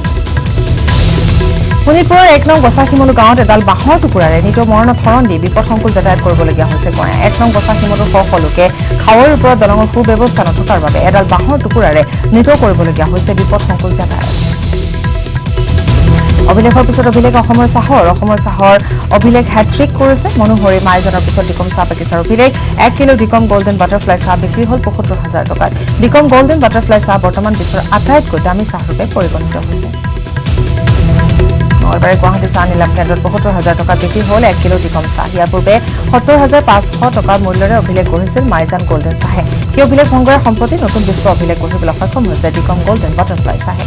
শোণিতপুৰৰ 1 নং বছাশিমলু গাঁৱত এডাল বাঁহৰ টুকুৰাৰে নিতৌ মৰণত হৰণ দি বিপদসংকুল যাতায়াত কৰিবলগীয়া হৈছে গঞা 1 নং বছাশিমলুৰ সকলোকে খাৱৈৰ ওপৰত দলঙৰ সুব্যৱস্থা নথকাৰ বাবে এডাল বাঁহৰ টুকুৰাৰে নিতৌ কৰিবলগীয়া হৈছে বিপদসংকুল যাতায়াত অভিলেখৰ পিছত অভিলেখ অসমৰ চাহৰ অভিলেখ হ্যাট্ৰিক কৰিছে মনোহৰী মাইজনৰ পিছত ডিকম চাহ পেকেজৰ অভিলেখ 1 কিলো ডিকম গোল্ডেন বাটাৰফ্লাই চাহ বিক্ৰী হ'ল ৭৫,০০০ টকাত ডিকম গোল্ডেন বাটাৰফ্লাই চাহ বৰ্তমান বিশ্বৰ আটাইতকৈ দামী চাহৰূপে পৰিগণিত হৈছে মঙলবাৰে গুৱাহাটী চাহ নিলাম কেন্দ্ৰত ৭৫,০০০ টকাত বিক্ৰী হ'ল 1 কিলো ডিকম চাহ ইয়াৰ পূৰ্বে ৭০,৫০০ টকাৰ মূল্যৰে অভিলেখ গঢ়িছিল মাইজান গোল্ডেন চাহে সেই অভিলেখ ভংগৰে সম্প্ৰতি নতুন বিশ্ব অভিলেখ গঢ়িবলৈ সক্ষম হৈছে ডিকম গোল্ডেন বাটাৰফ্লাই চাহে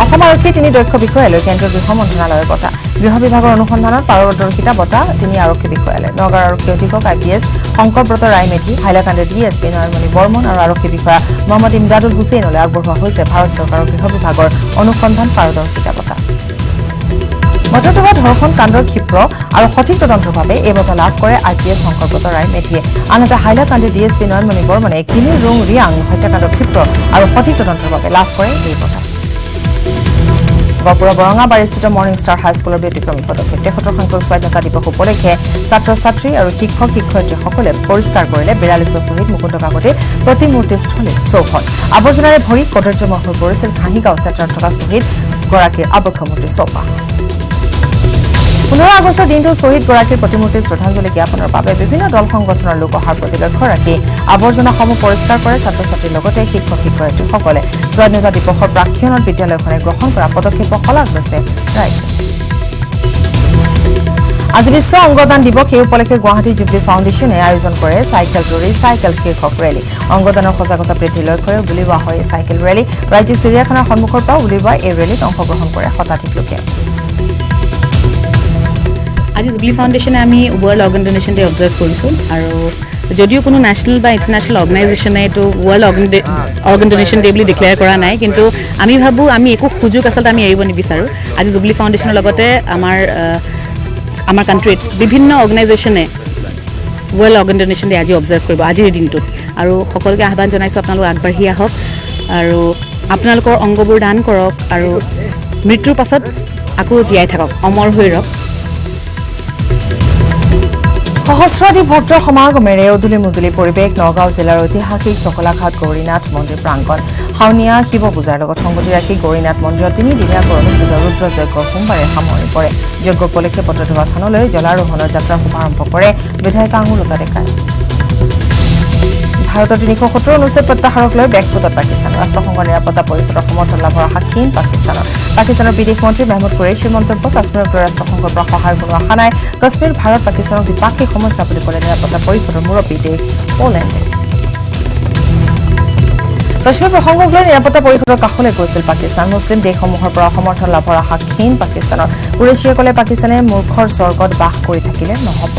অসম আৰক্ষী 3 দক্ষ বিষয়ালৈ কেন্দ্ৰীয় গৃহ মন্ত্ৰণালয়ৰ বঁটা গৃহ বিভাগৰ অনুসন্ধানত পাৰদৰ্শিতা বঁটা 3 আৰক্ষী বিষয়ালৈ নগাঁও আৰক্ষী অধীক্ষক IPS শংকৰব্ৰত ৰায় মেধি হাইলাকান্দিৰ DSP নয়নমণি বৰ্মন আৰু আৰক্ষী বিষয়া মহম্মদ ইমদাদুল হুছেইনলৈ আগবঢ়োৱা হৈছে ভাৰত চৰকাৰৰ গৃহ বিভাগৰ অনুসন্ধান পাৰদৰ্শিতা বঁটা মটৰটোৱা ধৰ্ষণ কাণ্ডৰ ক্ষিপ্ৰ আৰু সঠিক তদন্তৰ বাবে এই বঁটা লাভ কৰে IPS শংকৰব্ৰত ৰায় মেধিয়ে আনহাতে হাইলাকান্দিৰ DSP নয়নমণি বৰ্মনে কিমি ৰুং ৰিয়াং হত্যাকাণ্ডৰ ক্ষিপ্ৰ আৰু সঠিক তদন্তৰ বাবে লাভ কৰে এই বঁটা গহপুৰৰ বৰঙাবাৰীস্থিত মৰ্ণিং ষ্টাৰ হাইস্কুলৰ ব্যতিক্ৰমী পদক্ষেপ ৭৩ সংখ্যক স্বাধীনতা দিৱস উপলক্ষে ছাত্ৰ ছাত্ৰী আৰু শিক্ষক শিক্ষয়িত্ৰীসকলে পৰিষ্কাৰ কৰিলে ৪২ শ্বহীদ মুকুন্দ কাকতিৰ প্ৰতিমূৰ্তিস্থলীৰ চৌহদ আৱৰ্জনাৰে ভৰি কদৰ্যময় হৈ পৰিছিল ঘাঁহিগাঁও চেণ্টাৰত থকা শ্বহীদ গৰাকীৰ আবক্ষ মূৰ্তি চৌপাশ 15 আগষ্টৰ দিনটো শ্বহীদ গৰাকীৰ প্ৰতিমূৰ্তি শ্ৰদ্ধাঞ্জলি জ্ঞাপনৰ বাবে বিভিন্ন দল সংগঠনৰ লোক অহাৰ প্ৰতি লক্ষ্য ৰাখি আৱৰ্জনাসমূহ পৰিষ্কাৰ কৰে ছাত্ৰ ছাত্ৰীৰ লগতে শিক্ষক শিক্ষয়িত্ৰীসকলে স্বাধীনতা দিৱসৰ প্ৰাক্ষণত বিদ্যালয়খনে গ্ৰহণ কৰা পদক্ষেপক শলাগ লৈছে ৰাইজে আজি বিশ্ব অংগদান দিৱস এই উপলক্ষে গুৱাহাটী জুবলি ফাউণ্ডেশ্যনে আয়োজন কৰে চাইকেল টু ৰিচাইকেল শীৰ্ষক ৰেলী অংগদানৰ সজাগতা বৃদ্ধিৰ লক্ষ্যৰে উলিওৱা হয় এই চাইকেল ৰেলী ৰাজ্যিক চিৰিয়াখানাৰ সন্মুখৰ পৰা উলিওৱা এই ৰেলীত অংশগ্ৰহণ কৰে শতাধিক লোকে আজি জুবলি ফাউণ্ডেশ্যনে আমি world organ donation day observe কৰিছোঁ আৰু যদিও কোনো নেশ্যনেল বা ইণ্টাৰনেশ্যনেল অৰ্গেনাইজেশ্যনে এইটো ৱৰ্ল্ড অৰ্গেন ডনেশ্যন ডে বুলি ডিক্লেয়াৰ কৰা নাই কিন্তু আমি ভাবোঁ আমি একো সুযোগ আচলতে আমি এৰিব নিবিচাৰোঁ আজি জুবলি ফাউণ্ডেশ্যনৰ লগতে আমাৰ কাণ্ট্ৰিত বিভিন্ন অৰ্গেনাইজেশ্যনে ৱৰ্ল্ড অৰ্গেন ডনেশ্যন ডে আজি অবজাৰ্ভ কৰিব আজিৰ দিনটোত আৰু সকলোকে আহ্বান জনাইছোঁ আপোনালোক আগবাঢ়ি আহক আৰু আপোনালোকৰ অংগবোৰ দান কৰক আৰু মৃত্যুৰ পাছত আকৌ জীয়াই থাকক অমৰ হৈ ৰওক সহস্ৰাধিক ভক্তৰ সমাগমেৰে উদুলি মুদুলি পৰিৱেশ নগাঁও জিলাৰ ঐতিহাসিক চকলাঘাট গৌৰীনাথ মন্দিৰ প্ৰাংগণ শাওনীয়া শিৱ পূজাৰ লগত সংগতি ৰাখি গৌৰীনাথ মন্দিৰত 3 দিনীয়াকৈ অনুষ্ঠিত ৰুদ্ৰ যজ্ঞ সোমবাৰে সামৰণি পৰে যজ্ঞ উপলক্ষে পটধৰা থানলৈ জলাৰোহণৰ যাত্ৰা শুভাৰম্ভ কৰে বিধায়িকা আঙুলতা ডেকাই ভাৰতৰ 370 অনুচ্ছেদ প্ৰত্যাহাৰক লৈ বেকফুটত পাকিস্তান ৰাষ্ট্ৰসংঘ নিৰাপত্তা পৰিষদৰ সমৰ্থন লাভৰ আশাহীন পাকিস্তানৰ বিদেশ মন্ত্ৰী মেহমুদ কুৰেশ্বীৰ মন্তব্য কাশ্মীৰক লৈ ৰাষ্ট্ৰসংঘৰ পৰা সহায়ৰ কোনো আশা নাই কাশ্মীৰ ভাৰত পাকিস্তানক দ্বিপাক্ষিক সমস্যা বুলি ক'লে নিৰাপত্তা পৰিষদৰ মুৰব্বী দেশ পোলেণ্ডে কাশ্মীৰ প্ৰসংগক লৈ নিৰাপত্তা পৰিষদৰ কাষলৈ গৈছিল পাকিস্তান মুছলিম দেশসমূহৰ পৰা সমৰ্থন লাভৰ আশাহীন পাকিস্তানৰ কুৰেশ্বীয়ে ক'লে পাকিস্তানে মূৰ্খৰ স্বৰ্গত বাস কৰি থাকিলে নহ'ব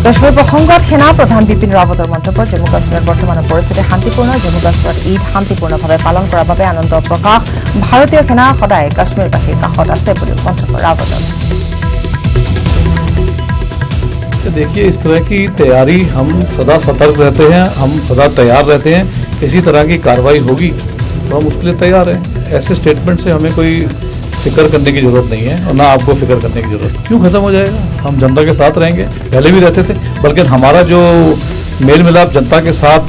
কাশ্মীৰ প্ৰসংগত সেনা প্ৰধান বিপিন ৰাৱতৰ মন্তব্য জম্মু কাশ্মীৰত বৰ্তমানৰ পৰিস্থিতি শান্তিপূৰ্ণ জম্মু কাশ্মীৰত ঈদ শান্তিপূৰ্ণভাৱে পালন কৰাৰ বাবে আনন্দ প্ৰকাশ ভাৰতীয় সেনা সদায় কাশ্মীৰবাসীৰ কাষত আছে বুলি মন্তব্য ৰাৱতৰ देखिए इस तरह की तैयारी हम सदा सतर्क रहते हैं हम सदा तैयार रहते हैं किसी तरह की कार्रवाई होगी तो हम उसके लिए तैयार हैं ऐसे स्टेटमेंट से हमें कोई फिक्र करने की ज़रूरत नहीं है और ना आपको फिक्र करने की ज़रूरत क्यों ख़त्म हो जाएगा हम जनता के साथ रहेंगे पहले भी रहते थे बल्कि हमारा जो मेल मिलाप जनता के साथ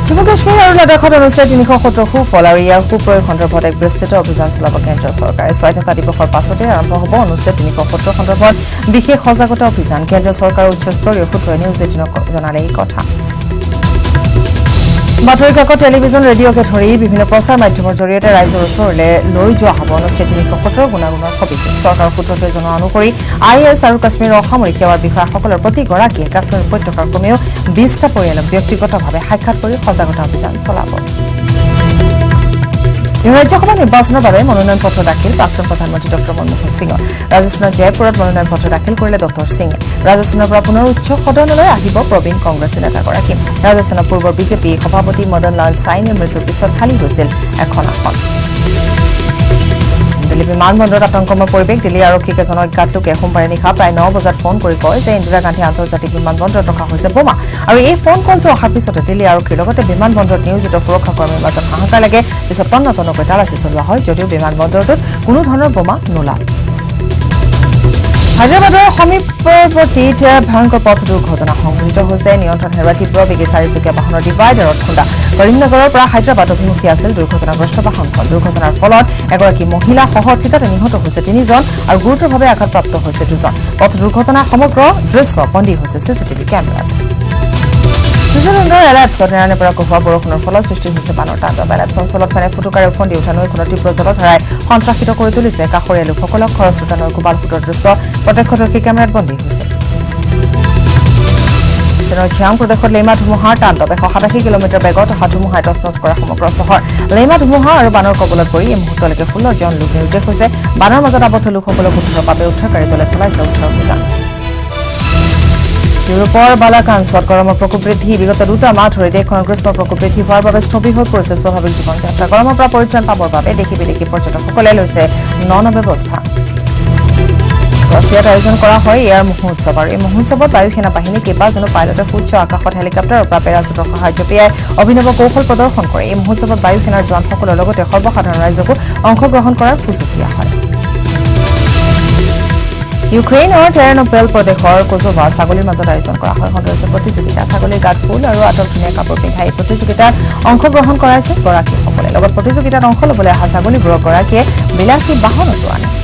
জম্মু কাশ্মীৰ আৰু লাডাখত অনুষ্ঠিত 370 সুফল আৰু ইয়াৰ সুপ্ৰয়োগ সন্দৰ্ভত এক বিস্তৃত অভিযান চলাব কেন্দ্ৰীয় চৰকাৰে স্বাধীনতা দিৱসৰ পাছতে আৰম্ভ হ'ব অনুষ্ঠিত 370 সন্দৰ্ভত বিশেষ সজাগতা অভিযান কেন্দ্ৰীয় চৰকাৰৰ উচ্চস্তৰীয় সূত্ৰই নিউজ18ক জনালে এই কথা বাতৰি কাকত টেলিভিজন ৰেডিঅ'কে ধৰি বিভিন্ন প্ৰচাৰ মাধ্যমৰ জৰিয়তে ৰাইজৰ ওচৰলৈ লৈ যোৱা হ'ব অনুচ্ছেদ 370 গুণাগুণৰ সবিশেষ চৰকাৰৰ সূত্ৰটোৱে জনোৱা অনুসৰি IAS আৰু কাশ্মীৰৰ অসামৰিক সেৱাৰ বিষয়াসকলৰ প্ৰতিগৰাকীয়ে কাশ্মীৰ উপত্যকাৰ কমেও 20টা পৰিয়ালক ব্যক্তিগতভাৱে সাক্ষাৎ কৰি সজাগতা অভিযান চলাব ৰাজ্যসভা নিৰ্বাচনৰ বাবে মনোনয়ন পত্ৰ দাখিল প্ৰাক্তন প্ৰধানমন্ত্ৰী ডক্টৰ মনমোহন সিঙৰ ৰাজস্থানৰ জয়পুৰত মনোনয়ন পত্ৰ দাখিল কৰিলে ডক্টৰ সিঙে ৰাজস্থানৰ পৰা পুনৰ উচ্চ সদনলৈ আহিব প্ৰবীণ কংগ্ৰেছী নেতাগৰাকী ৰাজস্থানৰ পূৰ্বৰ বিজেপি সভাপতি মদন লাল চাইনিৰ মৃত্যুৰ পিছত খালী হৈছিল এখন আসন দিল্লী বিমানবন্দৰত আতংকময় পৰিৱেশ দিল্লী আৰক্ষীক এজন অজ্ঞাত লোকে সোমবাৰে নিশা প্ৰায় 9 বজাত ফোন কৰি কয় যে ইন্দিৰা গান্ধী আন্তৰ্জাতিক বিমানবন্দৰত ৰখা হৈছে বোমা আৰু এই ফোন কলটো অহাৰ পিছতে দিল্লী আৰক্ষীৰ লগতে বিমানবন্দৰত নিয়োজিত সুৰক্ষা কৰ্মীৰ মাজত হাহাকাৰ লাগে পিছত তন্নতন্নকৈ তালাচী চলোৱা হয় যদিও বিমানবন্দৰটোত কোনো ধৰণৰ বোমা নোলাল হায়দৰাবাদৰ সমীপৱৰ্তীত ভয়ংকৰ পথ দুৰ্ঘটনা সংঘটিত হৈছে নিয়ন্ত্ৰণ হেৰুৱাই তীব্ৰ বেগে চাৰিচকীয়া বাহনৰ ডিভাইডাৰত খুন্দা কৰিমনগৰৰ পৰা হায়দৰাবাদ অভিমুখী আছিল দুৰ্ঘটনাগ্ৰস্ত বাহনখন দুৰ্ঘটনাৰ ফলত এগৰাকী মহিলা সহ থিতাতে নিহত হৈছে 3জন আৰু গুৰুতৰভাৱে আঘাতপ্ৰাপ্ত হৈছে 2জন পথ দুৰ্ঘটনাৰ সমগ্ৰ দৃশ্য বন্দী হৈছে চিচিটিভি কেমেৰাত ছুইজাৰলেণ্ডৰ এলাইপছত নেৰানেপেৰা পৰা হোৱা বৰষুণৰ ফলত সৃষ্টি হৈছে বানৰ তাণ্ডৱ এলাইপছ অঞ্চলত ফেনে ফুটুকাৰে উফন্দি উঠা নৈখনৰ তীব্ৰ জলধাৰাই সন্ত্ৰাসিত কৰি তুলিছে কাষৰীয়া লোকসকলক খৰস্ৰোতা নৈৰ কোবাল ফুটৰ দৃশ্য প্ৰত্যক্ষদৰ্শী কেমেৰাত বন্দী হৈছে চীনৰ ঝিয়াং প্ৰদেশত লেইমা ধুমুহাৰ তাণ্ডৱ 187 কিলোমিটাৰ বেগত অহা ধুমুহাই তছনছ কৰা সমগ্ৰ চহৰ লেইমা ধুমুহা আৰু বানৰ কবলত পৰি এই মুহূৰ্তলৈকে 16 জন লোক নিৰুদ্দেশ হৈছে বানৰ মাজত আবদ্ধ লোকসকলক উদ্ধাৰৰ বাবে উদ্ধাৰকাৰী দলে চলাইছে উদ্ধাৰ অভিযান ইউৰোপৰ বালাকান্সত গৰমৰ প্ৰকোপ বৃদ্ধি বিগত 2টা মাহ ধৰি দেশখনৰ গ্ৰীষ্ম প্ৰকোপ বৃদ্ধি হোৱাৰ বাবে স্থবিৰ হৈ পৰিছে স্বাভাৱিক জীৱন যাত্ৰা গৰমৰ পৰা পৰিত্ৰাণ পাবৰ বাবে দেশী বিদেশী পৰ্যটকসকলে লৈছে ন ব্যৱস্থা ৰাছিয়াত আয়োজন কৰা হয় এয়াৰ মহোৎসৱ আৰু এই মহোৎসৱত বায়ু সেনা বাহিনী কেইবাজনো পাইলটে সূৰ্য আকাশত হেলিকপ্টাৰৰ পৰা পেৰাচুটৰ সাহায্য পিয়াই অভিনৱ কৌশল প্ৰদৰ্শন কৰে এই মহোৎসৱত বায়ু সেনাৰ জোৱানসকলৰ লগতে সৰ্বসাধাৰণ ৰাইজকো অংশগ্ৰহণ কৰাৰ সুযোগ দিয়া হয় ইউক্ৰেইনৰ টেৰনোপেল প্ৰদেশৰ কোজোভা ছাগলীৰ মাজত আয়োজন কৰা হয় সৌন্দৰ্য প্ৰতিযোগিতা ছাগলীৰ গাত ফুল আৰু আটক ধুনীয়া কাপোৰ পিন্ধাই এই প্ৰতিযোগিতাত অংশগ্ৰহণ কৰাইছে গৰাকীসকলে লগত প্ৰতিযোগিতাত অংশ ল'বলৈ অহা ছাগলীবোৰক গৰাকীয়ে বিলাসী বাহনতো আনে